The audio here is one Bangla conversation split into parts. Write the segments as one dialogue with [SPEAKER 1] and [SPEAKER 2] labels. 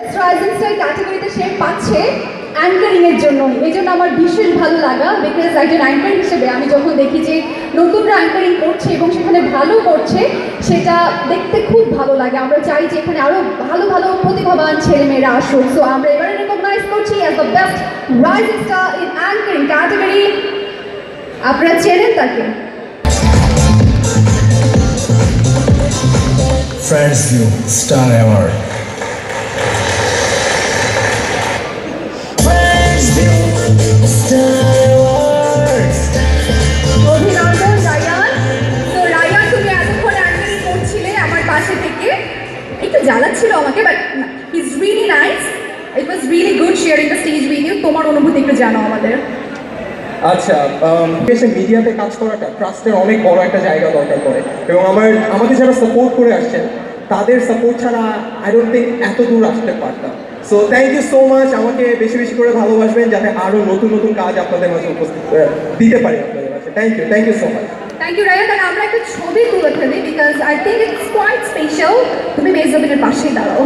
[SPEAKER 1] রাইজিং স্টার ক্যাটাগরিতে সে পাচ্ছে অ্যাঙ্কারিং এর জন্য। এই জন্য আমার বিশেষ ভালো লাগা, বিকজ একজন অ্যাঙ্কার হিসেবে আমি যখন দেখি যে নতুনরা অ্যাঙ্কারিং করছে এবং সেখানে ভালো করছে, সেটা দেখতে খুব ভালো লাগে। আমরা চাই যে এখানে আরও ভালো ভালো প্রতিভাবান ছেলেমেয়েরা আসুক। সো আমরা এবারে রেকগনাইজ করছি as the best rising star in anchoring category. আপনারা চেনেন তাকে?
[SPEAKER 2] Friends View Star Award.
[SPEAKER 1] অভিনন্দন রায়ান। তো রায়ান, তুমি এতক্ষণ অ্যাঙ্কারিং করছিলে আমার পাশে থেকে, একটু জ্বালাচ্ছিল আমাকে, but he is really nice. It was really good sharing the stage with you. তোমার অনুভূতি একটু জানাও আমাদের।
[SPEAKER 3] আচ্ছা, দেশে মিডিয়াতে কাজ করাটা ট্রাস্টের অনেক বড় একটা জায়গা দরকার করে, এবং আমাকে যারা সাপোর্ট করে আসছেন তাদের সাপোর্ট ছাড়া আই ডোন্ট থিঙ্ক এত দূর আসতে পারতাম। So thank you so much. আমাকে বেশি বেশি করে ভালোবাসবেন যাতে আরও নতুন নতুন কাজ আপনাদের মাঝে উপস্থিত দিতে পারি আপনাদের মাঝে। Thank you so much.
[SPEAKER 1] Thank you Ryan. আর আমরা একটা ছবি তুলে ফেলি, because I think it's quite special. তুমি মেজবানের পাশেই দাঁড়াও।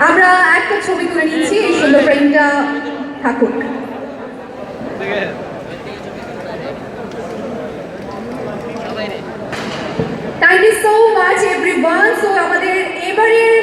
[SPEAKER 1] আমরা একটা ছবি তুলে নিচ্ছি, এই সুন্দর ফ্রেমটা থাকুক। Thank you so much everyone. So আমাদের এবারের